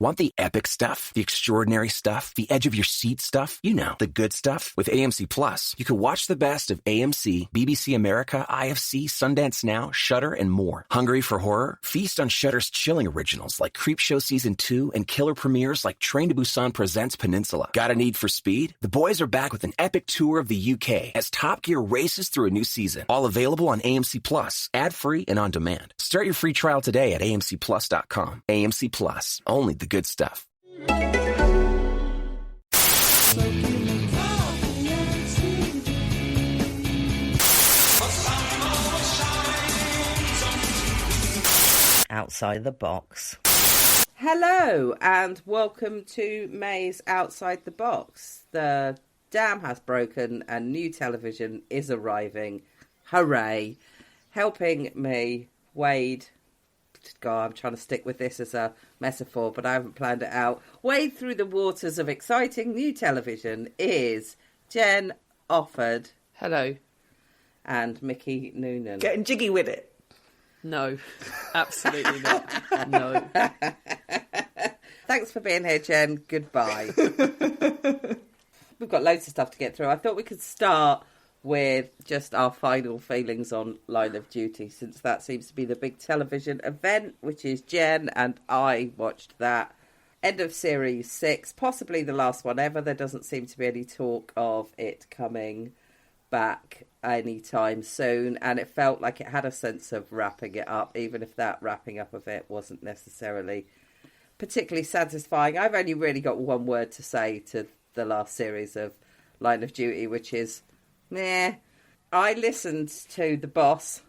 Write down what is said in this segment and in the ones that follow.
Want the epic stuff, the extraordinary stuff, the edge of your seat stuff? You know, the good stuff. With AMC Plus, you can watch the best of AMC, BBC America, IFC, Sundance Now, Shudder, and more. Hungry for horror? Feast on Shudder's chilling originals like Creepshow Season 2 and killer premieres like Train to Busan Presents Peninsula. Got a need for speed? The boys are back with an epic tour of the UK as Top Gear races through a new season. All available on AMC Plus, ad-free and on demand. Start your free trial today at amcplus.com. AMC Plus, only the good stuff. Outside the box. Hello and welcome to May's Outside the Box. The dam has broken and new television is arriving. Hooray. Helping me, Wade. God, I'm trying to stick with this as a metaphor, but I haven't planned it out. Wade through the waters of exciting new television is Jen Offord. Hello. And Mickey Noonan. Getting jiggy with it. No, absolutely not. No. Thanks for being here, Jen. Goodbye. We've got loads of stuff to get through. I thought we could start with just our final feelings on Line of Duty, since that seems to be the big television event, which is Jen and I watched that. End of Series 6, possibly the last one ever. There doesn't seem to be any talk of it coming back anytime soon, and it felt like it had a sense of wrapping it up, even if that wrapping up of it wasn't necessarily particularly satisfying. I've only really got one word to say to the last series of Line of Duty, which is meh. I listened to The Boss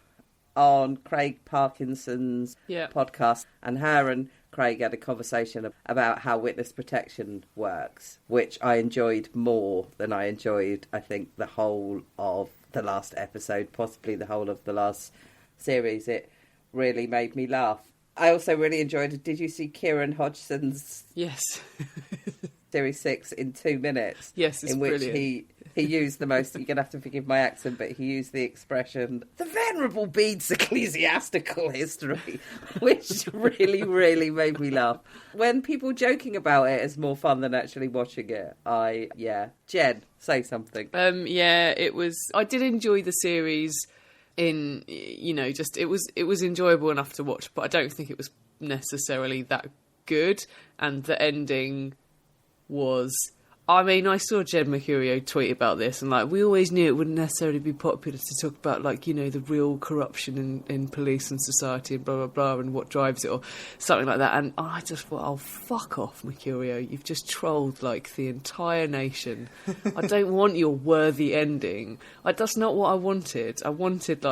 on Craig Parkinson's podcast, and her and Craig had a conversation about how witness protection works, which I enjoyed more than I enjoyed, I think, the whole of the last episode, possibly the whole of the last series. It really made me laugh. I also really enjoyed it. Did you see Kieran Hodgson's Yes. Series 6 in 2 minutes? Yes, it's in which brilliant. He used the most, you're going to have to forgive my accent, but he used the expression, the Venerable Bede's ecclesiastical history, which really, really made me laugh. When people joking about it is more fun than actually watching it, Jen, say something. It was, I did enjoy the series in, just, it was enjoyable enough to watch, but I don't think it was necessarily that good, and the ending was, I mean, I saw Jed Mercurio tweet about this, and we always knew it wouldn't necessarily be popular to talk about the real corruption in police and society and blah blah blah and what drives it or something like that. And I just thought, oh, fuck off, Mercurio, you've just trolled the entire nation. I don't want your worthy ending. That's not what I wanted. I wanted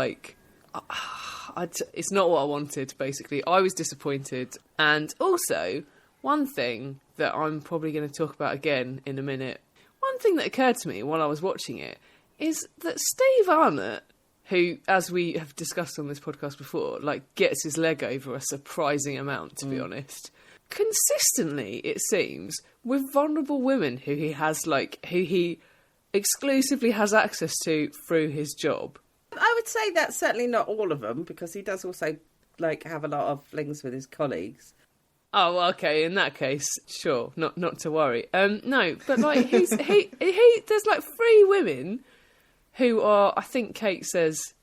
it's not what I wanted. Basically, I was disappointed, and also one thing that I'm probably going to talk about again in a minute, one thing that occurred to me while I was watching it is that Steve Arnott, who, as we have discussed on this podcast before, gets his leg over a surprising amount, to be honest, consistently, it seems, with vulnerable women who he has, who he exclusively has access to through his job. I would say that's certainly not all of them, because he does also have a lot of flings with his colleagues. Oh, okay. In that case, sure, not to worry. No, but there's 3 women who are, I think Kate says,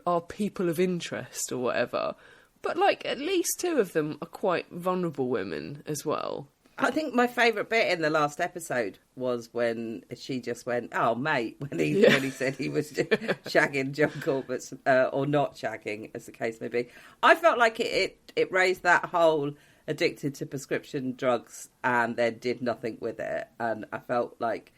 are people of interest or whatever. But at least 2 of them are quite vulnerable women as well. I think my favourite bit in the last episode was when she just went, "Oh, mate," when he said he was shagging John Corbett's, or not shagging, as the case may be. I felt like it raised that whole addicted to prescription drugs and then did nothing with it. And I felt like,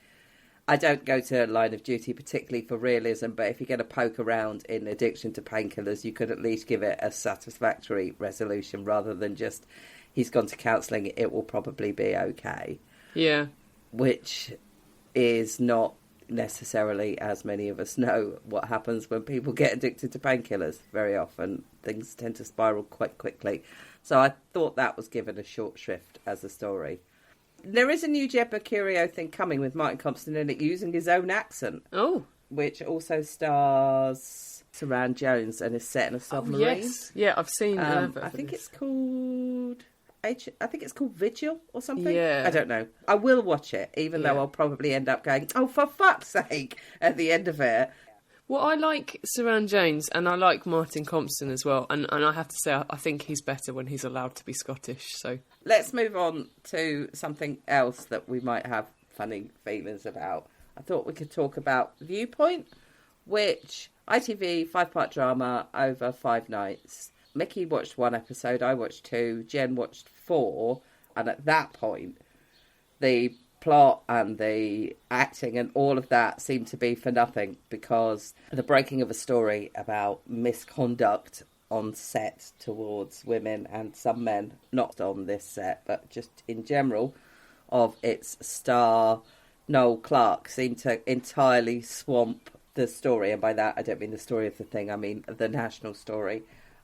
I don't go to Line of Duty particularly for realism, but if you're going to poke around in addiction to painkillers, you could at least give it a satisfactory resolution rather than just, he's gone to counselling, it will probably be okay. Yeah. Which is not necessarily, as many of us know, what happens when people get addicted to painkillers. Very often things tend to spiral quite quickly. So I thought that was given a short shrift as a story. There is a new Jed Mercurio thing coming with Martin Compston in it using his own accent. Oh. Which also stars Saran Jones and is set in a submarine. Oh, yes. Yeah, I've seen I think it's called I think it's called Vigil or something. Yeah. I don't know. I will watch it, even though I'll probably end up going, oh, for fuck's sake, at the end of it. Well, I like Saran Jones and I like Martin Compston as well. And I have to say, I think he's better when he's allowed to be Scottish. So let's move on to something else that we might have funny feelings about. I thought we could talk about Viewpoint, which ITV 5-part drama over 5 nights. Mickey watched 1 episode, I watched 2, Jen watched 4, and at that point, the plot and the acting and all of that seemed to be for nothing, because the breaking of a story about misconduct on set towards women and some men, not on this set, but just in general, of its star, Noel Clarke, seemed to entirely swamp the story. And by that, I don't mean the story of the thing, I mean the national story.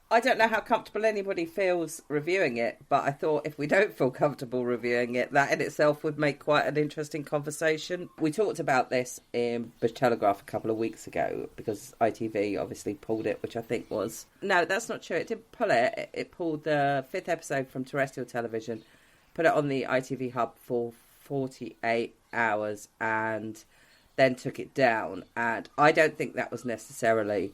I don't know how comfortable anybody feels reviewing it, but I thought if we don't feel comfortable reviewing it, that in itself would make quite an interesting conversation. We talked about this in the Telegraph a couple of weeks ago, because ITV obviously pulled it, which I think was... No, that's not true. It didn't pull it. It pulled the 5th episode from terrestrial television, put it on the ITV hub for 48 hours, and then took it down. And I don't think that was necessarily...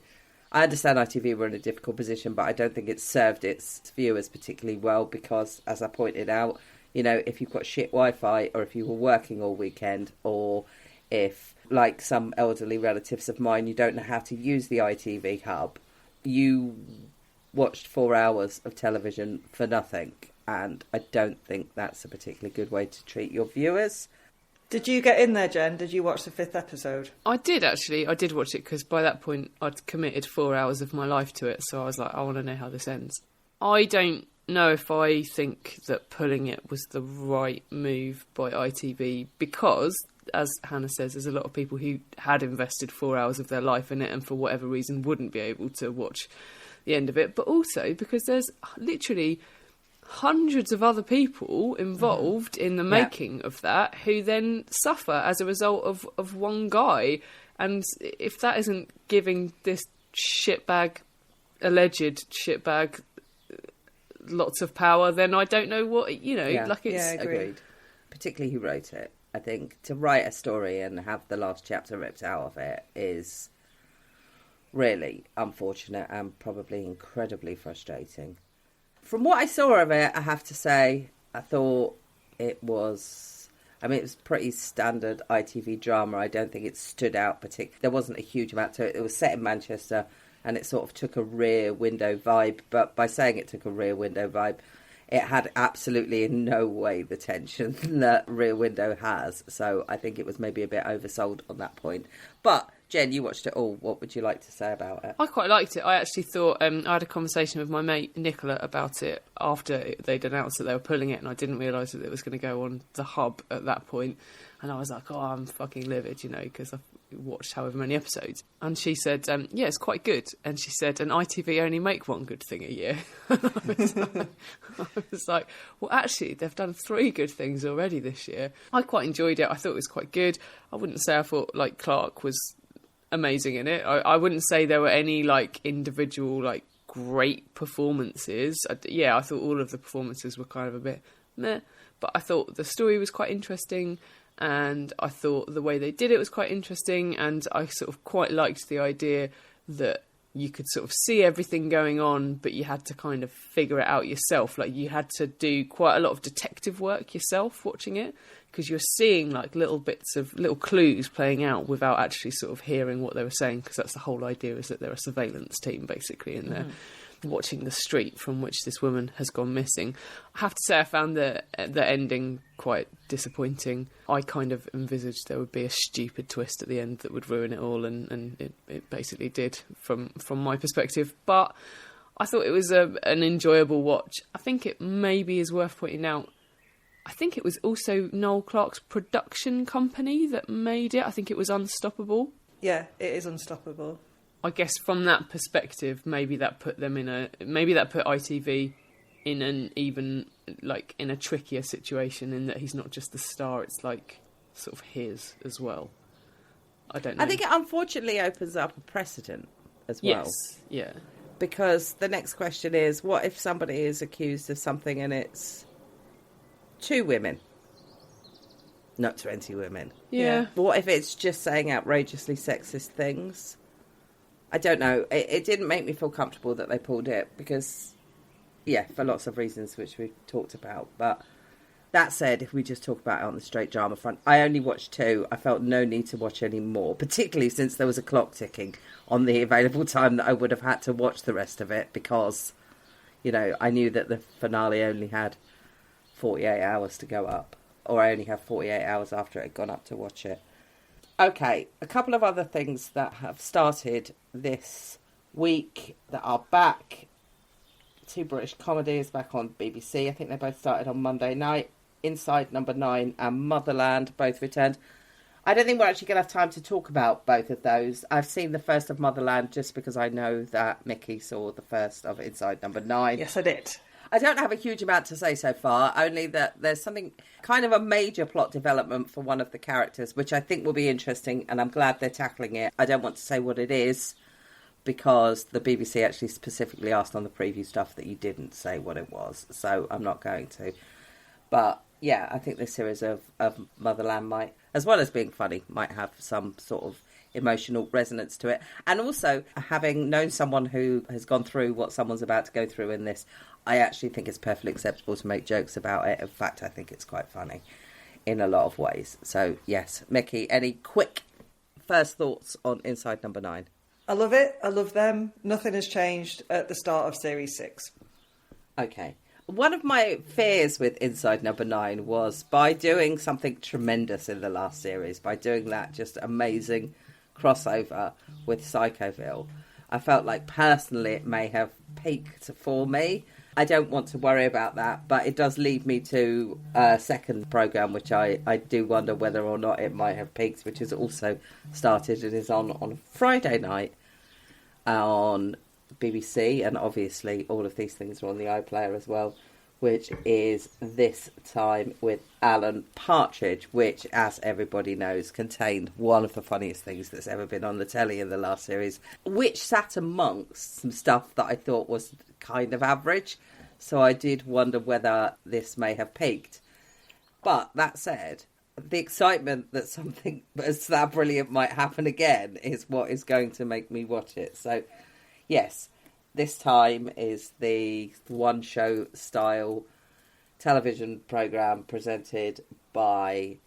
I understand ITV were in a difficult position, but I don't think it served its viewers particularly well because, as I pointed out, you know, if you've got shit Wi-Fi, or if you were working all weekend, or if, like some elderly relatives of mine, you don't know how to use the ITV hub, you watched 4 hours of television for nothing. And I don't think that's a particularly good way to treat your viewers. Did you get in there, Jen? Did you watch the 5th episode? I did, actually. I did watch it because by that point I'd committed 4 hours of my life to it. So I was like, I want to know how this ends. I don't know if I think that pulling it was the right move by ITV because, as Hannah says, there's a lot of people who had invested 4 hours of their life in it and for whatever reason wouldn't be able to watch the end of it. But also because there's literally... hundreds of other people involved in the making of that who then suffer as a result of one guy. And if that isn't giving this alleged shitbag, lots of power, then I don't know what, you know, like it's... Yeah, agreed. Particularly who wrote it. I think to write a story and have the last chapter ripped out of it is really unfortunate and probably incredibly frustrating. From what I saw of it, I have to say, I thought it was... I mean, it was pretty standard ITV drama. I don't think it stood out particularly. There wasn't a huge amount to it. It was set in Manchester, and it sort of took a Rear Window vibe. But by saying it took a Rear Window vibe, it had absolutely in no way the tension that Rear Window has. So I think it was maybe a bit oversold on that point. But... Jen, you watched it all. What would you like to say about it? I quite liked it. I actually thought... I had a conversation with my mate Nicola about it after they'd announced that they were pulling it, and I didn't realise that it was going to go on the hub at that point. And I was like, oh, I'm fucking livid, you know, because I've watched however many episodes. And she said, yeah, it's quite good. And she said, and ITV only make one good thing a year. I was like, well, actually, they've done 3 good things already this year. I quite enjoyed it. I thought it was quite good. I wouldn't say I thought, like, Clarke was... amazing in it. I wouldn't say there were any like individual like great performances. I thought all of the performances were kind of a bit meh, but I thought the story was quite interesting and I thought the way they did it was quite interesting, and I sort of quite liked the idea that you could sort of see everything going on but you had to kind of figure it out yourself. Like you had to do quite a lot of detective work yourself watching it, because you're seeing like little bits of little clues playing out without actually sort of hearing what they were saying, because that's the whole idea, is that they're a surveillance team basically and they're watching the street from which this woman has gone missing. I have to say I found the ending quite disappointing. I kind of envisaged there would be a stupid twist at the end that would ruin it all, and it basically did from my perspective. But I thought it was an enjoyable watch. I think it maybe is worth pointing out, I think it was also Noel Clarke's production company that made it. I think it was Unstoppable. Yeah, it is Unstoppable. I guess from that perspective, maybe that put ITV in an even, like, in a trickier situation, in that he's not just the star, it's like sort of his as well. I don't know. I think it unfortunately opens up a precedent as well. Yes, yeah. Because the next question is, what if somebody is accused of something and it's 2 women, not 20 women. Yeah. What if it's just saying outrageously sexist things? I don't know. It didn't make me feel comfortable that they pulled it because, yeah, for lots of reasons which we've talked about. But that said, if we just talk about it on the straight drama front, I only watched 2. I felt no need to watch any more, particularly since there was a clock ticking on the available time that I would have had to watch the rest of it because, you know, I knew that the finale only had 48 hours to go up, or I only have 48 hours after it had gone up to watch it. Okay, a couple of other things that have started this week that are back. 2 British comedies back on BBC. I think they both started on Monday night. Inside Number 9 and Motherland both returned. I don't think we're actually going to have time to talk about both of those. I've seen the first of Motherland just because I know that Mickey saw the first of Inside Number 9. Yes, I did. I don't have a huge amount to say so far, only that there's something, kind of a major plot development for one of the characters, which I think will be interesting, and I'm glad they're tackling it. I don't want to say what it is, because the BBC actually specifically asked on the preview stuff that you didn't say what it was, so I'm not going to. But, yeah, I think this series of Motherland might, as well as being funny, might have some sort of emotional resonance to it. And also, having known someone who has gone through what someone's about to go through in this, I actually think it's perfectly acceptable to make jokes about it. In fact, I think it's quite funny in a lot of ways. So, yes, Mickey, any quick first thoughts on Inside Number 9? I love it. I love them. Nothing has changed at the start of Series 6. Okay. One of my fears with Inside Number 9 was by doing something tremendous in the last series, by doing that just amazing crossover with Psychoville, I felt like personally it may have peaked for me. I don't want to worry about that, but it does lead me to a second programme, which I do wonder whether or not it might have peaked, which has also started and is on Friday night on BBC, and obviously all of these things are on the iPlayer as well, which is This Time with Alan Partridge, which, as everybody knows, contained one of the funniest things that's ever been on the telly in the last series, which sat amongst some stuff that I thought was kind of average. So I did wonder whether this may have peaked. But that said, the excitement that something as that brilliant might happen again is what is going to make me watch it. So, yes, This Time is the one-show style television programme presented by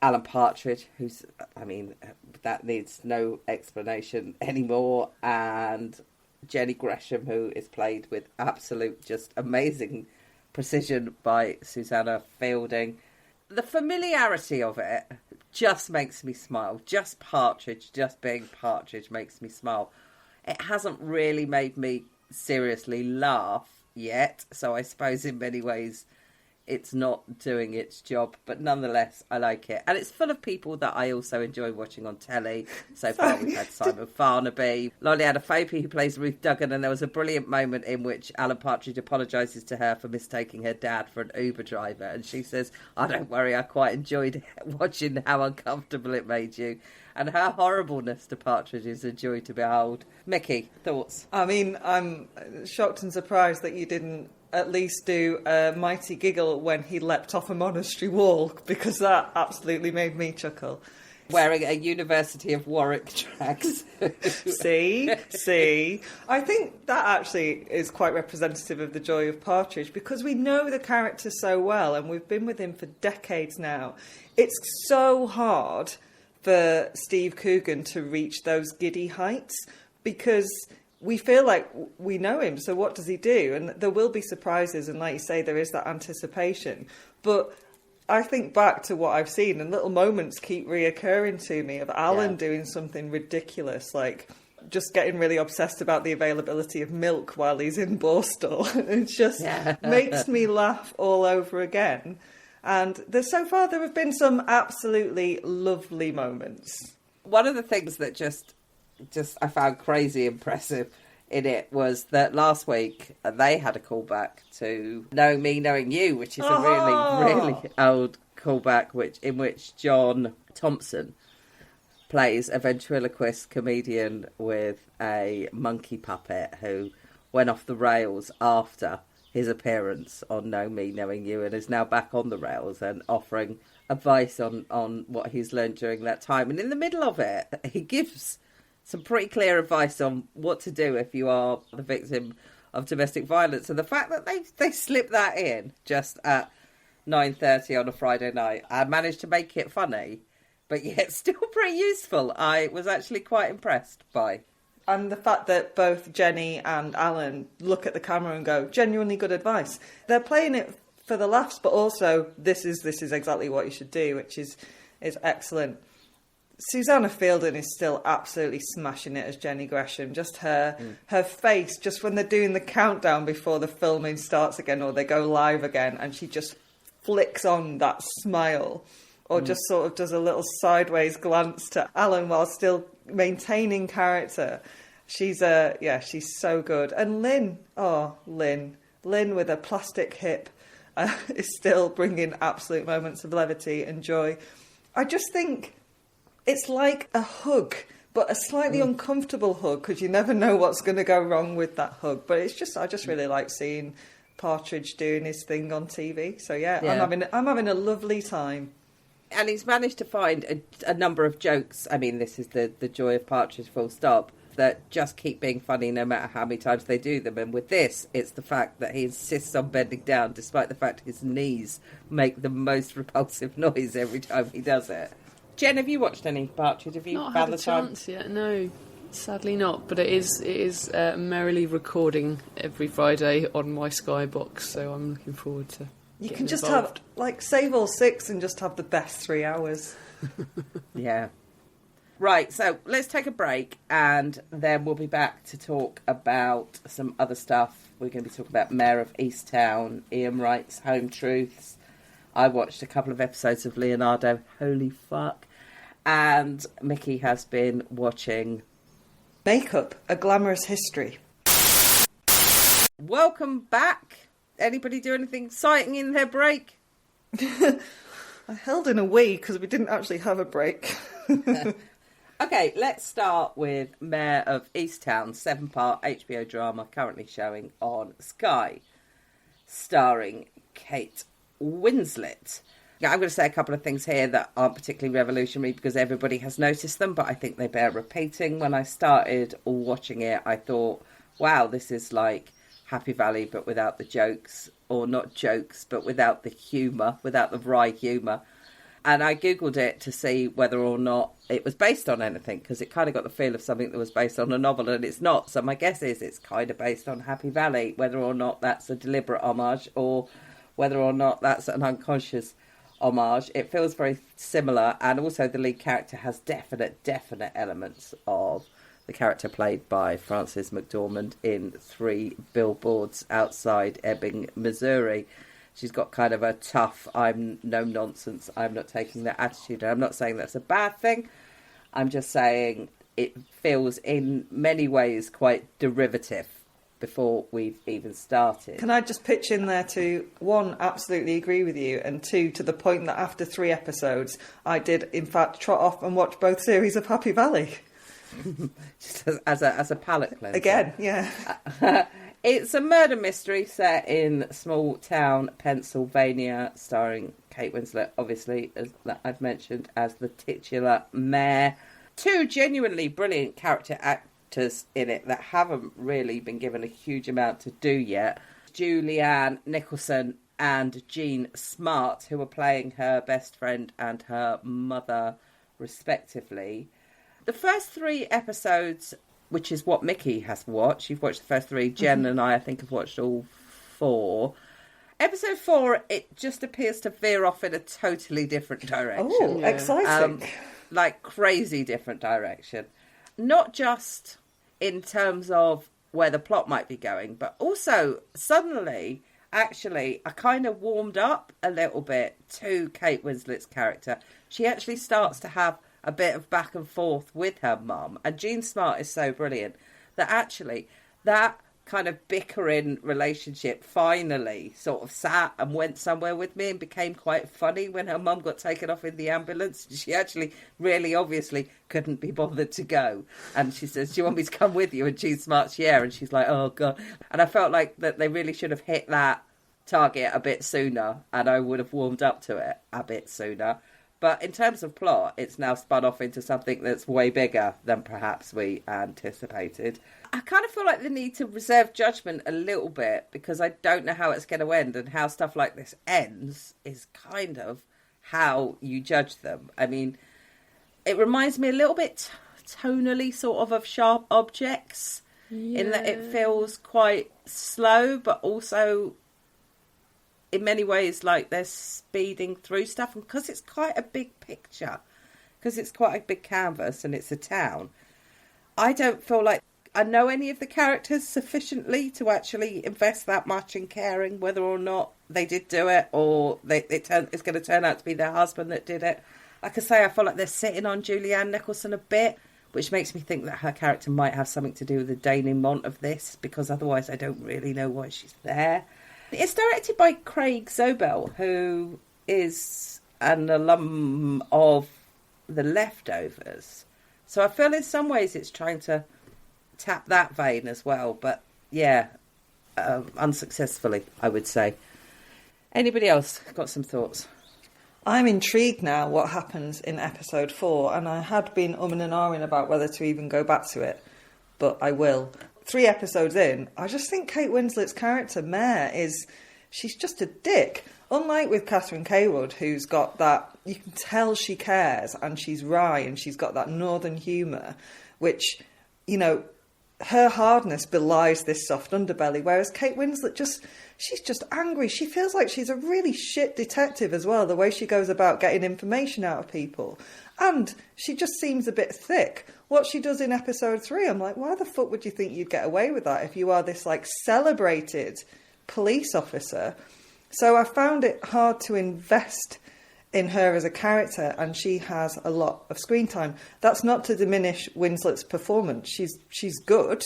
Alan Partridge, who's, I mean, that needs no explanation anymore, and Jenny Gresham, who is played with absolute just amazing precision by Susanna Fielding. The familiarity of it just makes me smile. Just Partridge, just being Partridge makes me smile. It hasn't really made me seriously laugh yet, so I suppose in many ways it's not doing its job, but nonetheless I like it, and it's full of people that I also enjoy watching on telly. So far we've had Simon Farnaby, Lolly Adefope, who plays Ruth Duggan, and there was a brilliant moment in which Alan Partridge apologises to her for mistaking her dad for an Uber driver, and she says, "Oh, don't worry, I quite enjoyed watching how uncomfortable it made you." And her horribleness to Partridge is a joy to behold. Mickey, thoughts? I mean, I'm shocked and surprised that you didn't at least do a mighty giggle when he leapt off a monastery wall, because that absolutely made me chuckle. Wearing a University of Warwick tracksuit. See. I think that actually is quite representative of the joy of Partridge, because we know the character so well and we've been with him for decades now. It's so hard for Steve Coogan to reach those giddy heights, because we feel like we know him, so what does he do? And there will be surprises, and like you say, there is that anticipation. But I think back to what I've seen, and little moments keep reoccurring to me of Alan doing something ridiculous, like just getting really obsessed about the availability of milk while he's in Borstal. It just makes me laugh all over again. And so far there have been some absolutely lovely moments. One of the things that just I found crazy impressive in it was that last week they had a callback to Knowing Me, Knowing You, which is a really old callback, in which John Thompson plays a ventriloquist comedian with a monkey puppet who went off the rails after his appearance on Know Me, Knowing You, and is now back on the rails and offering advice on what he's learned during that time. And in the middle of it, he gives some pretty clear advice on what to do if you are the victim of domestic violence. And the fact that they slip that in just at 9:30 on a Friday night and managed to make it funny, but yet still pretty useful, I was actually quite impressed by. And the fact that both Jenny and Alan look at the camera and go, genuinely good advice. They're playing it for the laughs, but also this is exactly what you should do, which is excellent. Susanna Fielding is still absolutely smashing it as Jenny Gresham. Just her face, just when they're doing the countdown before the filming starts again or they go live again, and she just flicks on that smile or just sort of does a little sideways glance to Alan while still maintaining character. She's so good. And Lynn with a plastic hip is still bringing absolute moments of levity and joy. I just think it's like a hug, but a slightly uncomfortable hug, because you never know what's going to go wrong with that hug. But I just really like seeing Partridge doing his thing on TV. So yeah. I'm having a lovely time. And he's managed to find a number of jokes. I mean, this is the joy of Partridge, full stop, that just keep being funny no matter how many times they do them. And with this, it's the fact that he insists on bending down, despite the fact his knees make the most repulsive noise every time he does it. Jen, have you watched any Partridge? Have you not found had a the time? chance yet? No, sadly not. But it is merrily recording every Friday on my Sky box, so I'm looking forward to. You can just have, save all 6 and just have the best 3 hours. Yeah. Right, so let's take a break and then we'll be back to talk about some other stuff. We're going to be talking about Mayor of Easttown, Ian Wright's Home Truths. I watched a couple of episodes of Leonardo, holy fuck. And Mickey has been watching Makeup, A Glamorous History. Welcome back. Anybody do anything exciting in their break? I held in a wee because we didn't actually have a break. Okay, let's start with Mayor of Easttown, 7-part HBO drama currently showing on Sky, starring Kate Winslet. Yeah, I'm going to say a couple of things here that aren't particularly revolutionary because everybody has noticed them, but I think they bear repeating. When I started watching it, I thought, wow, this is like Happy Valley, but without the jokes, or not jokes, but without the humour, without the wry humour. And I Googled it to see whether or not it was based on anything, because it kind of got the feel of something that was based on a novel, and it's not. So my guess is it's kind of based on Happy Valley, whether or not that's a deliberate homage or whether or not that's an unconscious homage. It feels very similar, and also the lead character has definite elements of the character played by Frances McDormand in 3 Billboards Outside Ebbing, Missouri. She's got kind of a tough, I'm no nonsense, I'm not taking that attitude. And I'm not saying that's a bad thing. I'm just saying it feels in many ways quite derivative before we've even started. Can I just pitch in there to, 1, absolutely agree with you, and 2, to the point that after 3 episodes, I did, in fact, trot off and watch both series of Happy Valley. Just as a palate cleanser. Again, yeah. It's a murder mystery set in small town Pennsylvania, starring Kate Winslet, obviously, as I've mentioned, as the titular mayor. 2 genuinely brilliant character actors in it that haven't really been given a huge amount to do yet. Julianne Nicholson and Jean Smart, who are playing her best friend and her mother, respectively. The first 3 episodes, which is what Mickey has watched. You've watched the first 3. Jen and I think, have watched all 4. Episode 4, it just appears to veer off in a totally different direction. Oh, yeah. Exciting. Like crazy different direction. Not just in terms of where the plot might be going, but also suddenly, actually, I kind of warmed up a little bit to Kate Winslet's character. She actually starts to have a bit of back and forth with her mum. And Jean Smart is so brilliant that actually that kind of bickering relationship finally sort of sat and went somewhere with me and became quite funny when her mum got taken off in the ambulance. She actually really obviously couldn't be bothered to go. And she says, do you want me to come with you? And she's smart, yeah. And she's like, oh, God. And I felt like that they really should have hit that target a bit sooner, and I would have warmed up to it a bit sooner. But in terms of plot, it's now spun off into something that's way bigger than perhaps we anticipated. I kind of feel like they need to reserve judgment a little bit, because I don't know how it's going to end, and how stuff like this ends is kind of how you judge them. I mean, it reminds me a little bit tonally sort of Sharp Objects, in that it feels quite slow, but also in many ways like they're speeding through stuff. And because it's quite a big picture, because it's quite a big canvas and it's a town, I don't feel like I know any of the characters sufficiently to actually invest that much in caring whether or not they did do it, or it's going to turn out to be their husband that did it. Like I say, I feel like they're sitting on Julianne Nicholson a bit, which makes me think that her character might have something to do with the denouement of this, because otherwise I don't really know why she's there. It's directed by Craig Zobel, who is an alum of The Leftovers. So I feel in some ways it's trying to tap that vein as well. But yeah, unsuccessfully, I would say. Anybody else got some thoughts? I'm intrigued now what happens in episode 4, and I had been umming and ahhing about whether to even go back to it, but I will. 3 episodes in, I just think Kate Winslet's character, Mare, she's just a dick. Unlike with Catherine Kaywood, who's got that, you can tell she cares, and she's wry, and she's got that northern humour, which, you know, her hardness belies this soft underbelly, whereas Kate Winslet she's just angry. She feels like she's a really shit detective as well, the way she goes about getting information out of people. And she just seems a bit thick. What she does in episode 3, I'm like, why the fuck would you think you'd get away with that if you are this, like, celebrated police officer? So I found it hard to invest in her as a character, and she has a lot of screen time. That's not to diminish Winslet's performance. She's good.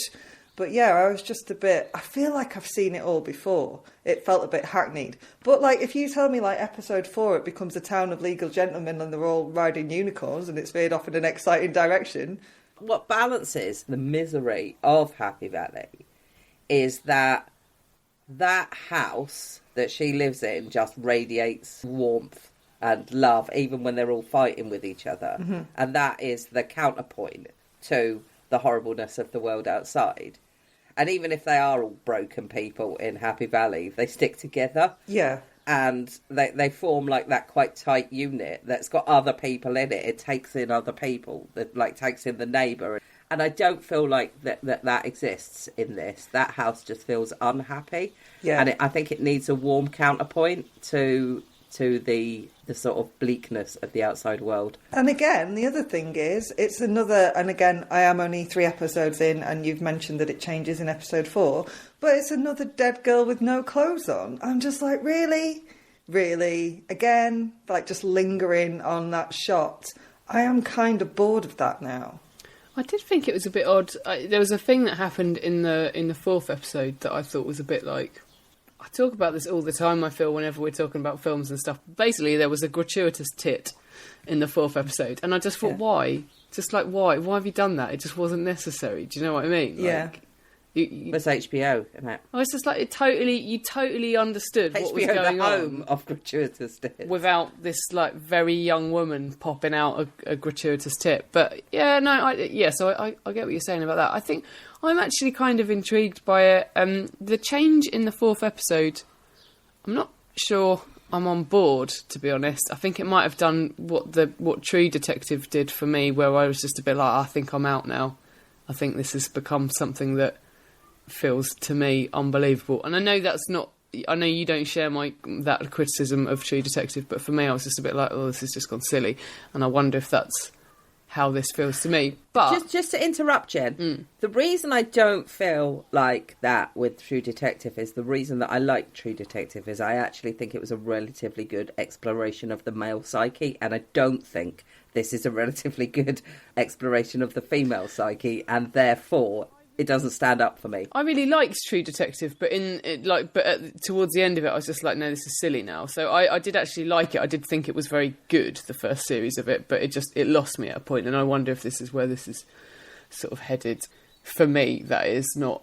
But yeah, I was just a bit... I feel like I've seen it all before. It felt a bit hackneyed. But, like, if you tell me, like, episode 4, it becomes a town of legal gentlemen and they're all riding unicorns and it's veered off in an exciting direction... What balances the misery of Happy Valley is that house that she lives in just radiates warmth and love, even when they're all fighting with each other. Mm-hmm. And that is the counterpoint to the horribleness of the world outside. And even if they are all broken people in Happy Valley, they stick together. Yeah. And they form like that quite tight unit that's got other people in it. It takes in other people, that like takes in the neighbour. And I don't feel like that exists in this. That house just feels unhappy. Yeah. And I think it needs a warm counterpoint to the sort of bleakness of the outside world. And again, the other thing is, it's another, and again, I am only 3 episodes in, and you've mentioned that it changes in episode 4, but it's another dead girl with no clothes on. I'm just like, really? Really? Again? Like, just lingering on that shot. I am kind of bored of that now. I did think it was a bit odd. There was a thing that happened in the 4th episode that I thought was a bit like... I talk about this all the time, I feel, whenever we're talking about films and stuff. Basically, there was a gratuitous tit in the 4th episode, and I just thought, why? Just like, why? Why have you done that? It just wasn't necessary. Do you know what I mean? Yeah. Like, it's HBO, isn't it? Oh, it's just like you totally understood HBO, what was going the home on of gratuitous tits, without this like very young woman popping out a gratuitous tit. But yeah, no, so I get what you're saying about that. I think I'm actually kind of intrigued by it. The change in the 4th episode, I'm not sure I'm on board, to be honest. I think it might have done what True Detective did for me, where I was just a bit like, I think I'm out now. I think this has become something that feels to me unbelievable. And I know that's not... I know you don't share that criticism of True Detective, but for me I was just a bit like, oh, this has just gone silly. And I wonder if that's how this feels to me. But just to interrupt, Jen, the reason I don't feel like that with True Detective is the reason that I like True Detective is I actually think it was a relatively good exploration of the male psyche, and I don't think this is a relatively good exploration of the female psyche, and therefore it doesn't stand up for me. I really liked True Detective, but towards the end of it, I was just like, no, this is silly now. So I did actually like it. I did think it was very good, the first series of it, but it lost me at a point, and I wonder if this is where this is sort of headed. For me, that is not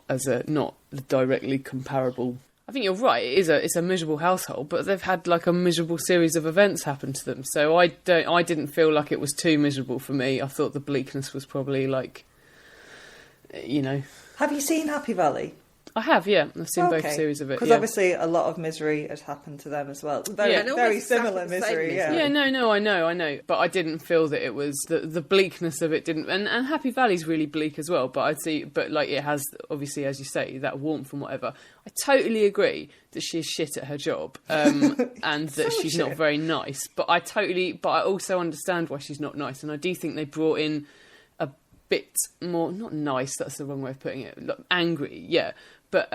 directly comparable. I think you're right. It's a miserable household, but they've had like a miserable series of events happen to them. So I didn't feel like it was too miserable for me. I thought the bleakness was probably like, Have you seen Happy Valley? I have, yeah. I've seen both series of it. Because obviously a lot of misery has happened to them as well. Very similar misery, yeah. Yeah, no, I know. But I didn't feel that it was the bleakness of it didn't. And Happy Valley's really bleak as well. But it has obviously, as you say, that warmth and whatever. I totally agree that she's shit at her job, and that she's not very nice. But I also understand why she's not nice, and I do think they brought in a bit more, not nice. That's the wrong way of putting it. Angry, yeah. But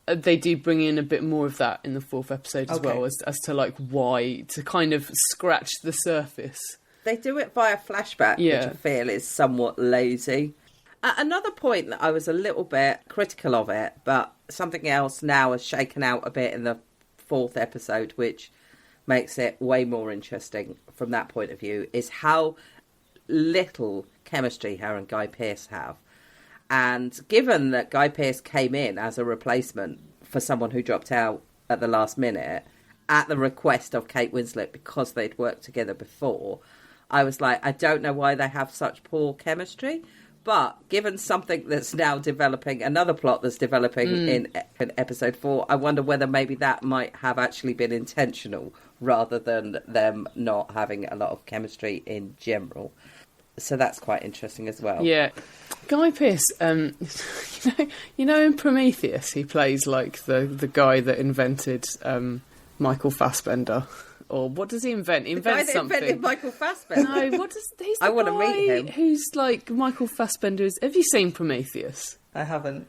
they do bring in a bit more of that in the 4th episode as well, as to like why, to kind of scratch the surface. They do it via flashback, which I feel is somewhat lazy. Another point that I was a little bit critical of it, but something else now has shaken out a bit in the 4th episode, which makes it way more interesting from that point of view, is how little chemistry her and Guy Pearce have. And given that Guy Pearce came in as a replacement for someone who dropped out at the last minute, at the request of Kate Winslet, because they'd worked together before, I was like, I don't know why they have such poor chemistry. But given something that's now developing, another plot that's developing in episode 4, I wonder whether maybe that might have actually been intentional rather than them not having a lot of chemistry in general. So that's quite interesting as well. Yeah. Guy Pearce, you know in Prometheus, he plays like the guy that invented Michael Fassbender. Or what does he invent? He invents the guy that something. Invented Michael Fassbender. No, what does he's the I want to guy meet him. Who's like Michael Fassbender? Have you seen Prometheus? I haven't.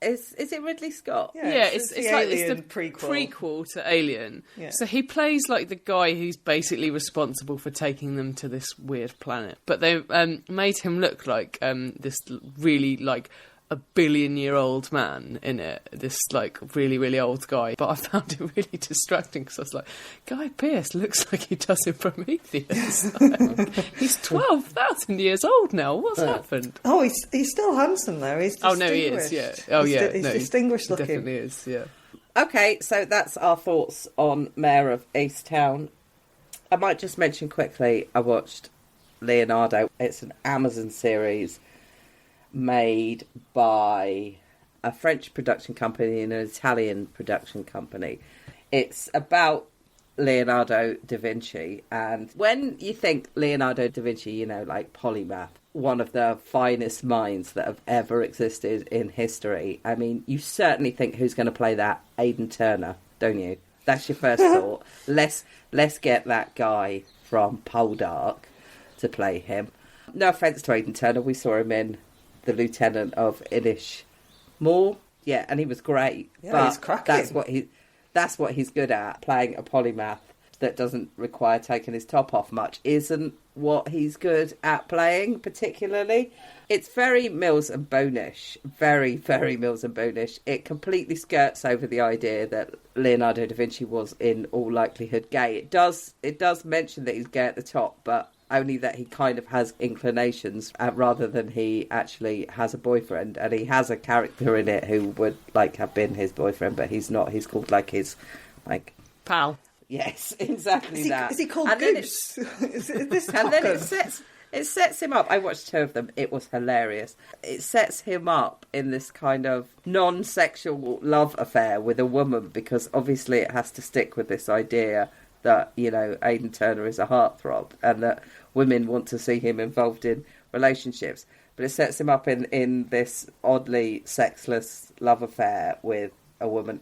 Is it Ridley Scott? Yeah, it's like Alien it's the prequel to Alien. Yeah. So he plays like the guy who's basically responsible for taking them to this weird planet. But they made him look like this really like a billion-year-old man in it. This like really, really old guy. But I found it really distracting because I was like, Guy Pearce looks like he does in Prometheus. He's 12,000 years old now. What's happened? Oh, he's still handsome though. He's Oh no, he is. Yeah. Oh yeah. He's no, distinguished looking. He definitely is. Yeah. Okay, so that's our thoughts on Mayor of Easttown. I might just mention quickly, I watched Leonardo. It's an Amazon series made by a French production company and an Italian production company. It's about Leonardo da Vinci, and when you think Leonardo da Vinci, you know, like polymath, one of the finest minds that have ever existed in history, I mean, you certainly think who's going to play that? Aidan Turner, don't you? That's your first thought. Let's get that guy from Poldark to play him. No offence to Aidan Turner, we saw him in The Lieutenant of Inish Moore. Yeah, and he was great. Yeah, but he's cracking. That's what he's good at, playing a polymath that doesn't require taking his top off much. Isn't what he's good at playing, particularly. It's very Mills and Bonish. Very, very Mills and Bonish. It completely skirts over the idea that Leonardo da Vinci was in all likelihood gay. It does mention that he's gay at the top, but only that he kind of has inclinations rather than he actually has a boyfriend. And he has a character in it who would like have been his boyfriend, but he's not. He's called like his like pal. Yes, exactly that. Is he called and Goose? And then it sets him up. I watched 2 of them. It was hilarious. It sets him up in this kind of non-sexual love affair with a woman, because obviously it has to stick with this idea that, you know, Aidan Turner is a heartthrob and that women want to see him involved in relationships. But it sets him up in this oddly sexless love affair with a woman.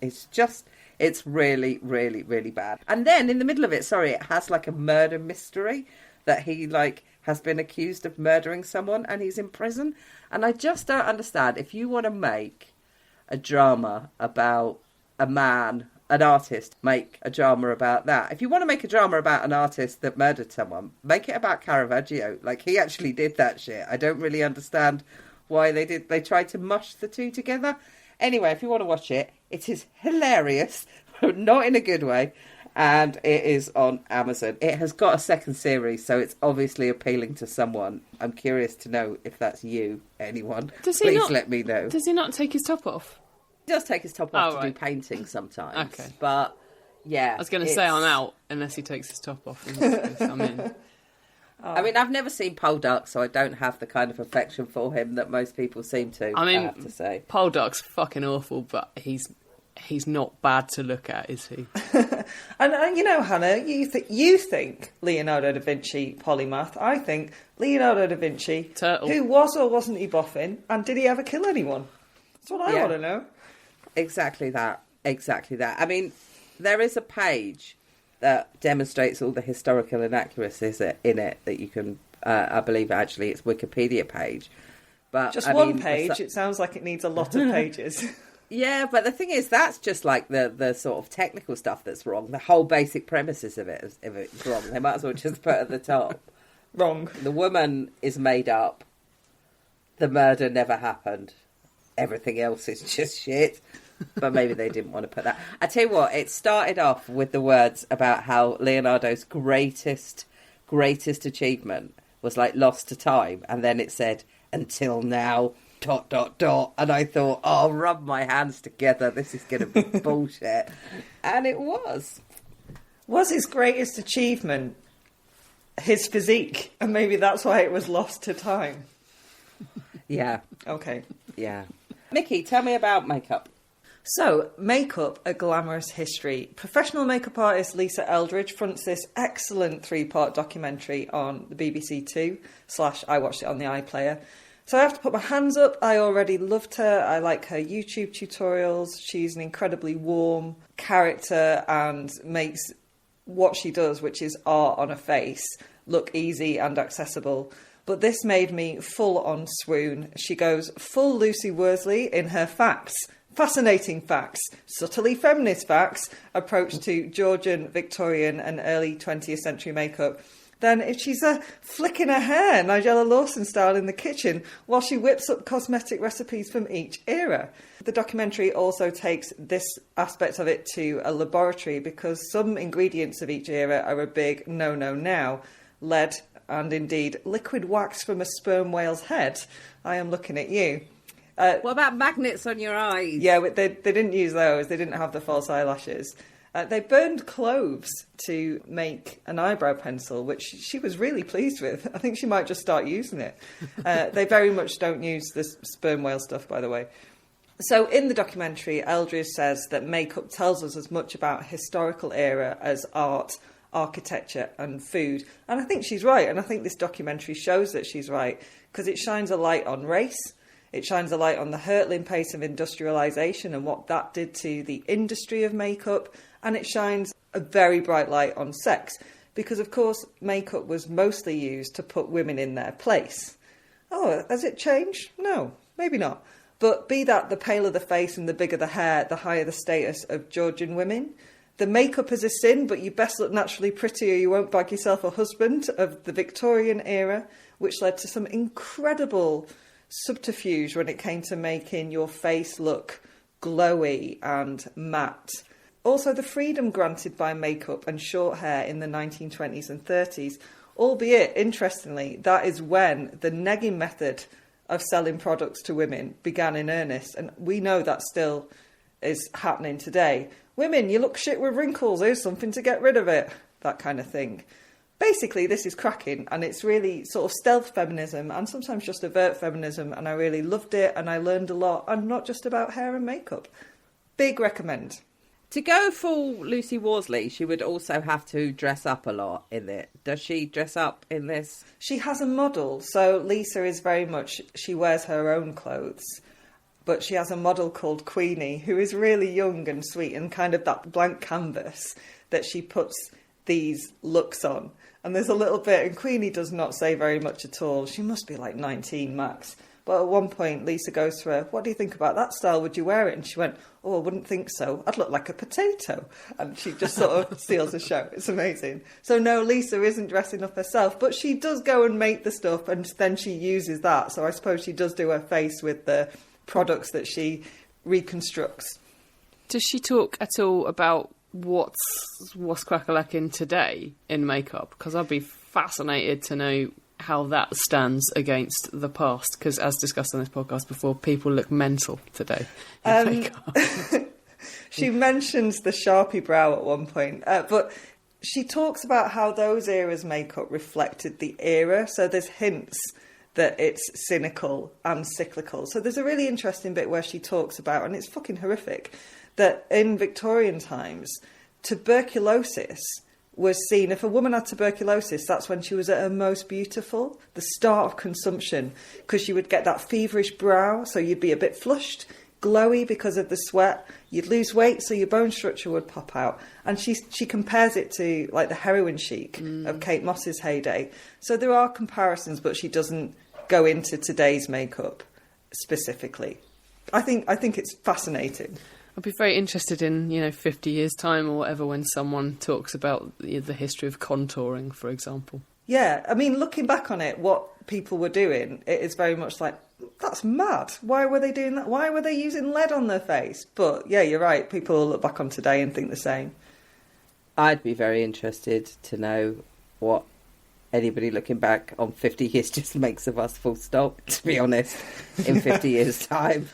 It's really, really, really bad. And then in the middle of it, it has like a murder mystery that he like has been accused of murdering someone and he's in prison. And I just don't understand. If you want to make a drama about a man, an artist, make a drama about that. If you want to make a drama about an artist that murdered someone, make it about Caravaggio. Like, he actually did that shit. I don't really understand why they tried to mush the two together. Anyway, if you want to watch it, it is hilarious, not in a good way, and it is on Amazon. It has got a second series, so it's obviously appealing to someone. I'm curious to know if that's you, anyone. Please let me know. Does he not take his top off? He does take his top off to do painting sometimes. Okay. But, yeah. I was going to say I'm out unless he takes his top off. In this case, I'm in. I mean, I've never seen Poldark, so I don't have the kind of affection for him that most people seem to, I have to say. Poldark's fucking awful, but he's not bad to look at, is he? And you know, Hannah, you think Leonardo da Vinci polymath. I think Leonardo da Vinci, Turtle. Who was or wasn't he boffin, and did he ever kill anyone? That's what I want to know. Exactly that. I mean, there is a page that demonstrates all the historical inaccuracies in it that you can, I believe actually it's Wikipedia page. But just one page, it sounds like it needs a lot of pages. Yeah, but the thing is, that's just like the sort of technical stuff that's wrong. The whole basic premises of it is wrong. They might as well just put at the top. Wrong. The woman is made up. The murder never happened. Everything else is just shit. But maybe they didn't want to put that. I tell you what, it started off with the words about how Leonardo's greatest achievement was like lost to time. And then it said, until now... ... And I thought, I'll rub my hands together. This is going to be bullshit. And it was. Was his greatest achievement his physique? And maybe that's why it was lost to time. Yeah. Okay. Yeah. Mickey, tell me about makeup. So, Makeup, A Glamorous History. Professional makeup artist Lisa Eldridge fronts this excellent 3-part documentary on the BBC Two / I watched it on the iPlayer. So I have to put my hands up. I already loved her. I like her YouTube tutorials. She's an incredibly warm character and makes what she does, which is art on a face, look easy and accessible. But this made me full on swoon. She goes full Lucy Worsley in her facts. Fascinating facts, subtly feminist facts, approach to Georgian, Victorian and early 20th century makeup. Then if she's flicking her hair, Nigella Lawson style in the kitchen, while she whips up cosmetic recipes from each era. The documentary also takes this aspect of it to a laboratory because some ingredients of each era are a big no-no now. Lead and indeed liquid wax from a sperm whale's head. I am looking at you. What about magnets on your eyes? Yeah, they didn't use those. They didn't have the false eyelashes. They burned cloves to make an eyebrow pencil, which she was really pleased with. I think she might just start using it. They very much don't use the sperm whale stuff, by the way. So in the documentary, Eldridge says that makeup tells us as much about historical era as art, architecture and food. And I think she's right. And I think this documentary shows that she's right because it shines a light on race. It shines a light on the hurtling pace of industrialisation and what that did to the industry of makeup. And it shines a very bright light on sex because, of course, makeup was mostly used to put women in their place. Oh, has it changed? No, maybe not. But be that the paler the face and the bigger the hair, the higher the status of Georgian women. The makeup is a sin, but you best look naturally pretty or you won't bag yourself a husband of the Victorian era, which led to some incredible subterfuge when it came to making your face look glowy and matte. Also, the freedom granted by makeup and short hair in the 1920s and 30s, albeit, interestingly, that is when the negging method of selling products to women began in earnest. And we know that still is happening today. Women, you look shit with wrinkles, here's something to get rid of it. That kind of thing. Basically, this is cracking, and it's really sort of stealth feminism and sometimes just overt feminism, and I really loved it, and I learned a lot, and not just about hair and makeup. Big recommend. To go full Lucy Worsley, she would also have to dress up a lot in it. Does she dress up in this? She has a model, so Lisa is very much, she wears her own clothes, but she has a model called Queenie, who is really young and sweet and kind of that blank canvas that she puts these looks on. And there's a little bit, and Queenie does not say very much at all. She must be like 19 max. But at one point, Lisa goes to her, what do you think about that style? Would you wear it? And she went, oh, I wouldn't think so. I'd look like a potato. And she just sort of steals the show. It's amazing. So no, Lisa isn't dressing up herself, but she does go and make the stuff and then she uses that. So I suppose she does do her face with the products that she reconstructs. Does she talk at all about what's crack-a-lacking today in makeup? Because I'd be fascinated to know how that stands against the past, because as discussed on this podcast before, people look mental today in makeup. She mentions the Sharpie brow at one point, but she talks about how those eras' makeup reflected the era, so there's hints that it's cynical and cyclical. So there's a really interesting bit where she talks about, and it's fucking horrific, that in Victorian times, tuberculosis was seen, if a woman had tuberculosis, that's when she was at her most beautiful, the start of consumption, because you would get that feverish brow, so you'd be a bit flushed, glowy because of the sweat, you'd lose weight, so your bone structure would pop out. And she compares it to like the heroin chic of Kate Moss's heyday. So there are comparisons, but she doesn't go into today's makeup specifically. I think it's fascinating. I'd be very interested in, 50 years' time or whatever, when someone talks about the history of contouring, for example. Yeah, I mean, looking back on it, what people were doing, it is very much like, that's mad. Why were they doing that? Why were they using lead on their face? But yeah, you're right. People look back on today and think the same. I'd be very interested to know what anybody looking back on 50 years just makes of us, full stop, to be honest, in 50 years' time.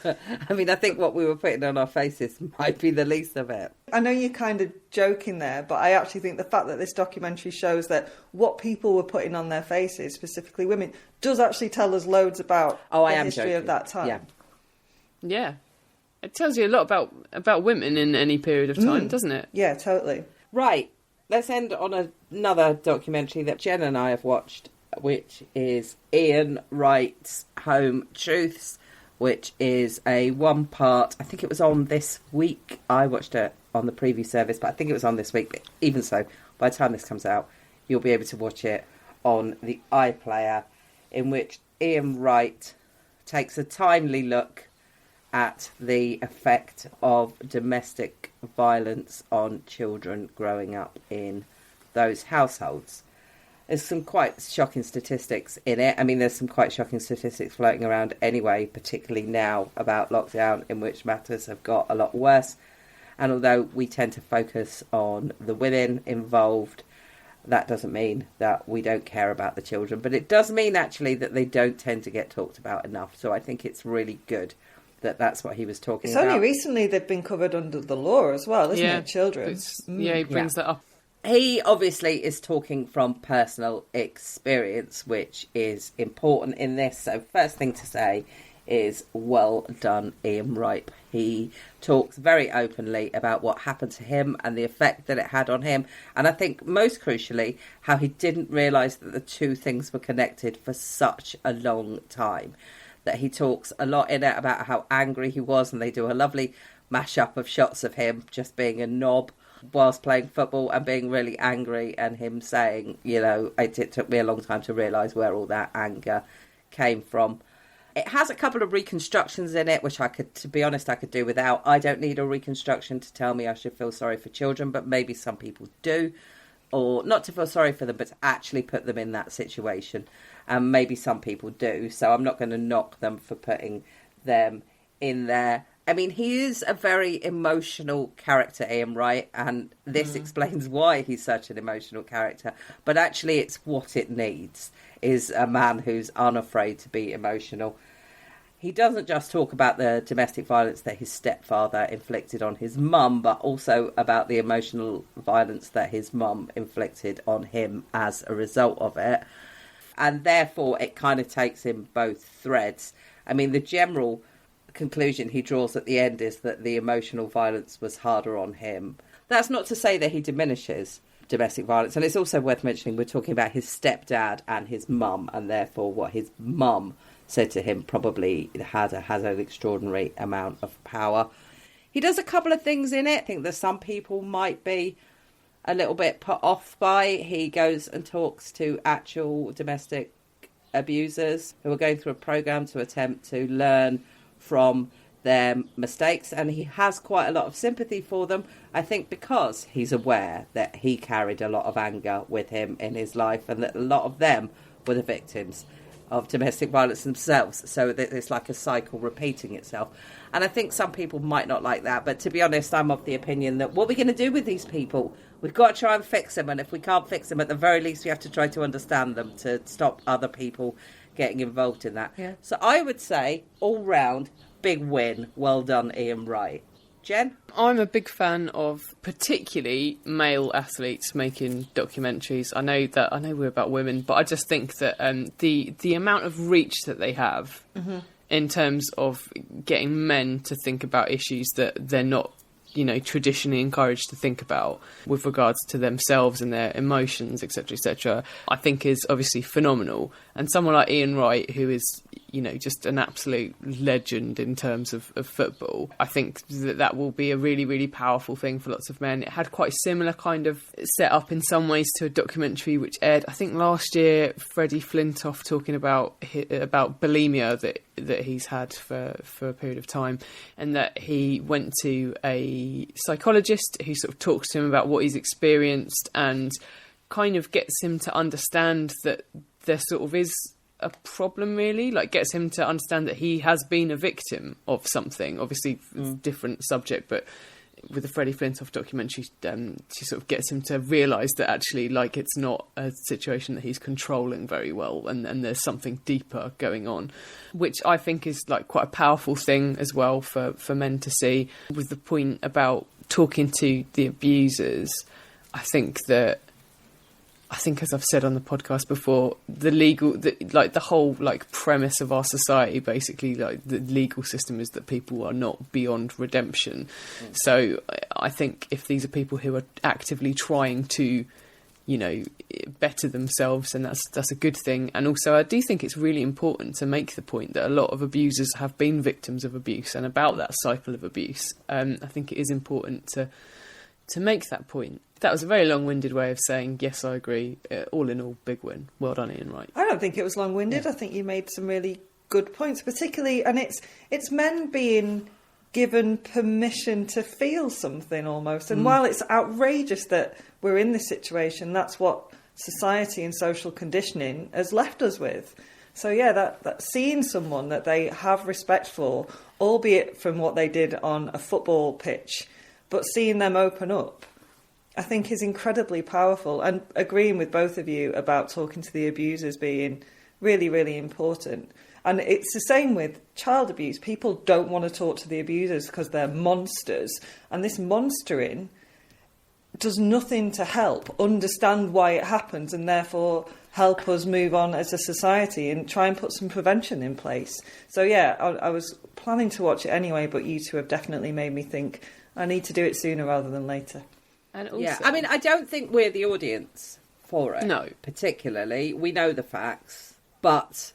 I mean, I think what we were putting on our faces might be the least of it. I know you're kind of joking there, but I actually think the fact that this documentary shows that what people were putting on their faces, specifically women, does actually tell us loads about the history of that time. Yeah. It tells you a lot about women in any period of time, doesn't it? Yeah, totally. Right. Let's end on another documentary that Jen and I have watched, which is Ian Wright's Home Truths, which is a one-part. I think it was on this week. I watched it on the preview service, but I think it was on this week. But even so, by the time this comes out, you'll be able to watch it on the iPlayer, in which Ian Wright takes a timely look at the effect of domestic violence on children growing up in those households. There's some quite shocking statistics in it. I mean, there's some quite shocking statistics floating around anyway, particularly now about lockdown, in which matters have got a lot worse. And although we tend to focus on the women involved, that doesn't mean that we don't care about the children. But it does mean, actually, that they don't tend to get talked about enough. So I think it's really good that that's what he was talking about. It's only recently they've been covered under the law as well, isn't it, children? Yeah, he brings that up. He obviously is talking from personal experience, which is important in this. So first thing to say is well done, Ian Wright. He talks very openly about what happened to him and the effect that it had on him. And I think most crucially, how he didn't realise that the two things were connected for such a long time. That he talks a lot in it about how angry he was, and they do a lovely mashup of shots of him just being a knob whilst playing football and being really angry, and him saying, it took me a long time to realise where all that anger came from. It has a couple of reconstructions in it, which to be honest, I could do without. I don't need a reconstruction to tell me I should feel sorry for children, but maybe some people do. Or not to feel sorry for them, but to actually put them in that situation. And maybe some people do, so I'm not going to knock them for putting them in there. I mean, he is a very emotional character, Ian Wright, and this explains why he's such an emotional character. But actually, it's what it needs, is a man who's unafraid to be emotional. He doesn't just talk about the domestic violence that his stepfather inflicted on his mum, but also about the emotional violence that his mum inflicted on him as a result of it. And therefore, it kind of takes in both threads. I mean, the general conclusion he draws at the end is that the emotional violence was harder on him. That's not to say that he diminishes domestic violence. And it's also worth mentioning we're talking about his stepdad and his mum, and therefore what his mum said to him probably has an extraordinary amount of power. He does a couple of things in it I think that some people might be a little bit put off by. He goes and talks to actual domestic abusers who are going through a programme to attempt to learn from their mistakes, and he has quite a lot of sympathy for them, I think, because he's aware that he carried a lot of anger with him in his life and that a lot of them were the victims of domestic violence themselves, so that it's like a cycle repeating itself. And I think some people might not like that, but to be honest, I'm of the opinion that what we're going to do with these people, we've got to try and fix them, and if we can't fix them, at the very least we have to try to understand them to stop other people getting involved in that. Yeah. So I would say, all round, big win. Well done, Ian Wright. Jen? I'm a big fan of particularly male athletes making documentaries. I know we're about women, but I just think that the amount of reach that they have in terms of getting men to think about issues that they're not, traditionally encouraged to think about with regards to themselves and their emotions, etc., I think is obviously phenomenal. And someone like Ian Wright, who is, just an absolute legend in terms of football, I think that will be a really, really powerful thing for lots of men. It had quite a similar kind of setup in some ways to a documentary which aired, I think last year, Freddie Flintoff talking about bulimia that he's had for a period of time, and that he went to a psychologist who sort of talks to him about what he's experienced and kind of gets him to understand that there sort of is a problem, really, like gets him to understand that he has been a victim of something. Obviously, it's a different subject, but with the Freddie Flintoff documentary, she sort of gets him to realise that actually, like, it's not a situation that he's controlling very well, and there's something deeper going on, which I think is like quite a powerful thing as well for men to see. With the point about talking to the abusers, I think, as I've said on the podcast before, the whole premise of our society, basically, like the legal system, is that people are not beyond redemption. So I think if these are people who are actively trying to, better themselves, and that's a good thing. And also, I do think it's really important to make the point that a lot of abusers have been victims of abuse, and about that cycle of abuse. I think it is important to make that point. That was a very long-winded way of saying, yes, I agree. All in all, big win. Well done, Ian Wright. I don't think it was long-winded. I think you made some really good points, particularly, and it's men being given permission to feel something almost. And while it's outrageous that we're in this situation, that's what society and social conditioning has left us with. So yeah, that seeing someone that they have respect for, albeit from what they did on a football pitch, but seeing them open up, I think is incredibly powerful. And agreeing with both of you about talking to the abusers being really, really important. And it's the same with child abuse. People don't want to talk to the abusers because they're monsters. And this monstering does nothing to help understand why it happens, and therefore help us move on as a society and try and put some prevention in place. So yeah, I was planning to watch it anyway, but you two have definitely made me think I need to do it sooner rather than later. And also, Yeah, I mean, I don't think we're the audience for it. No. Particularly. We know the facts. But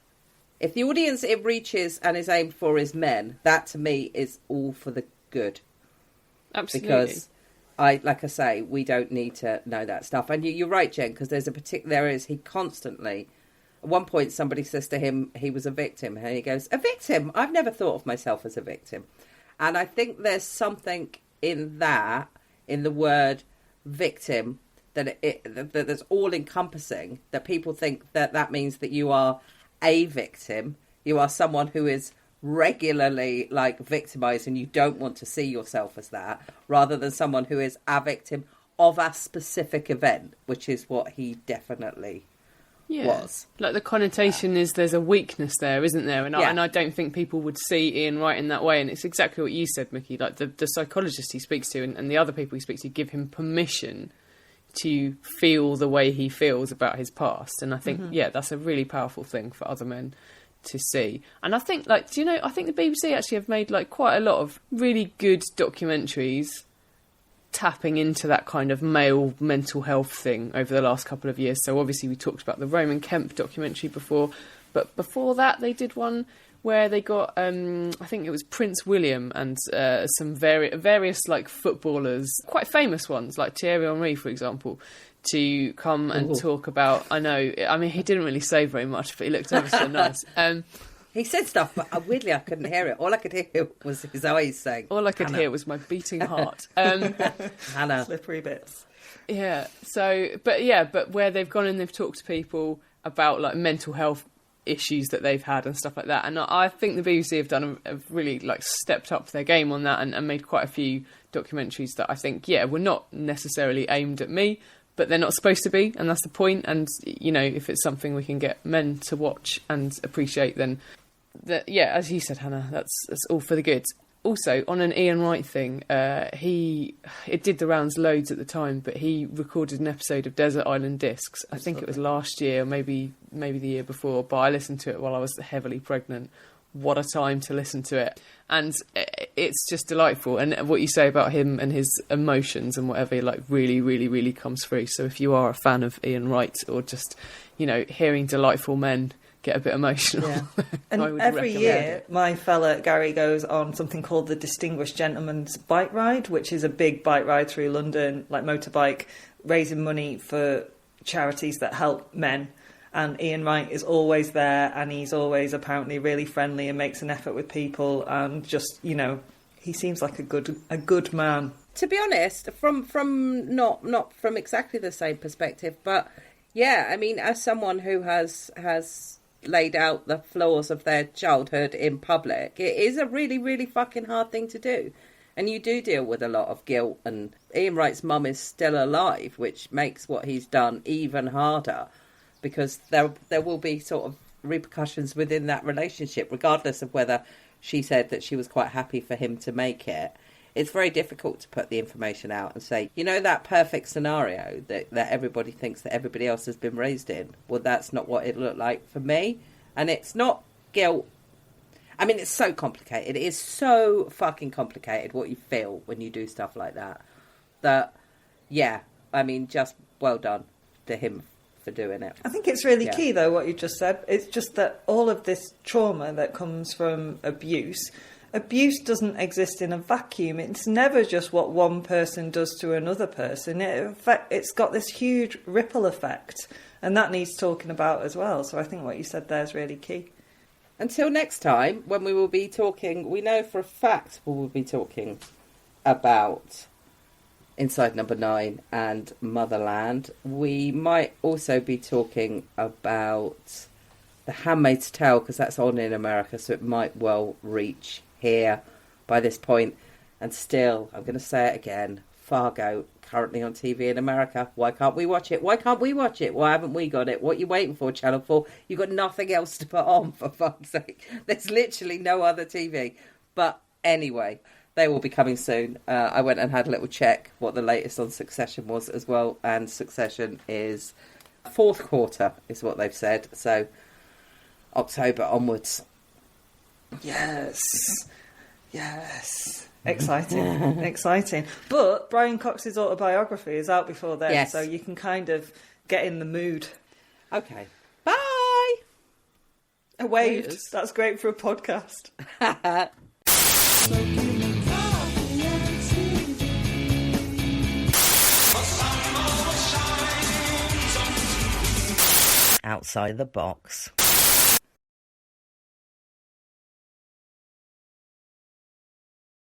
if the audience it reaches and is aimed for is men, that to me is all for the good. absolutely. Because, like I say, we don't need to know that stuff. And you're right, Jen, because he constantly... At one point, somebody says to him he was a victim. And he goes, a victim? I've never thought of myself as a victim. And I think there's something in that, in the word victim, that that's all encompassing, that people think that means that you are a victim, you are someone who is regularly victimized, and you don't want to see yourself as that, rather than someone who is a victim of a specific event, which is what he definitely was. Like the connotation is there's a weakness there, isn't there? And I don't think people would see Ian Wright in that way. And it's exactly what you said, Mickey. Like the psychologist he speaks to and the other people he speaks to give him permission to feel the way he feels about his past. And I think, that's a really powerful thing for other men to see. And I think, I think the BBC actually have made quite a lot of really good documentaries tapping into that kind of male mental health thing over the last couple of years. So obviously we talked about the Roman Kemp documentary before, but before that they did one where they got I think it was Prince William and some various footballers, quite famous ones like Thierry Henry, for example, to come and talk about. I mean, he didn't really say very much, but he looked ever so nice. He said stuff, but weirdly I couldn't hear it. All I could hear was his eyes saying, all I could hear was my beating heart. Hannah. Slippery bits. Yeah. So, but where they've gone and they've talked to people about like mental health issues that they've had and stuff like that. And I think the BBC have really like stepped up their game on that and made quite a few documentaries that I think, were not necessarily aimed at me, but they're not supposed to be, and that's the point. And, you know, if it's something we can get men to watch and appreciate, then, as you said, Hannah, that's all for the good. Also, on an Ian Wright thing, it did the rounds loads at the time, but he recorded an episode of Desert Island Discs. I think it was last year, or maybe the year before, but I listened to it while I was heavily pregnant. What a time to listen to it. And it's just delightful. And what you say about him and his emotions and whatever, like, really, really, really comes through. So if you are a fan of Ian Wright, or just, you know, hearing delightful men get a bit emotional. Yeah. And every year, my fella Gary goes on something called the Distinguished Gentleman's Bike Ride, which is a big bike ride through London, like motorbike, raising money for charities that help men. And Ian Wright is always there, and he's always apparently really friendly and makes an effort with people, and just, you know, he seems like a good man. To be honest, from not from exactly the same perspective, but yeah, I mean, as someone who has laid out the flaws of their childhood in public, it is a really, really fucking hard thing to do. And you do deal with a lot of guilt, and Ian Wright's mum is still alive, which makes what he's done even harder, because there will be sort of repercussions within that relationship, regardless of whether she said that she was quite happy for him to make it. It's very difficult to put the information out and say, you know, that perfect scenario that everybody thinks that everybody else has been raised in. Well, that's not what it looked like for me. And it's not guilt. I mean, it's so complicated. It is so fucking complicated what you feel when you do stuff like that. That, yeah, I mean, just well done to him for doing it. I think it's really key, though, what you just said. It's just that all of this trauma that comes from abuse doesn't exist in a vacuum. It's never just what one person does to another person. It's got this huge ripple effect, and that needs talking about as well. So I think what you said there is really key. Until next time, when we will be talking, we know for a fact we will be talking about Inside Number 9 and Motherland. We might also be talking about The Handmaid's Tale, because that's on in America, so it might well reach here by this point. And still, I'm going to say it again, Fargo, currently on TV in America. Why can't we watch it? Why can't we watch it? Why haven't we got it? What are you waiting for, Channel 4? You've got nothing else to put on, for fuck's sake. There's literally no other TV. But anyway, they will be coming soon. I went and had a little check what the latest on Succession was as well. And Succession is fourth quarter, is what they've said. So October onwards. Yes. Exciting. But Brian Cox's autobiography is out before then, so you can kind of get in the mood. Okay. Bye! A waved. That's great for a podcast. Outside the box.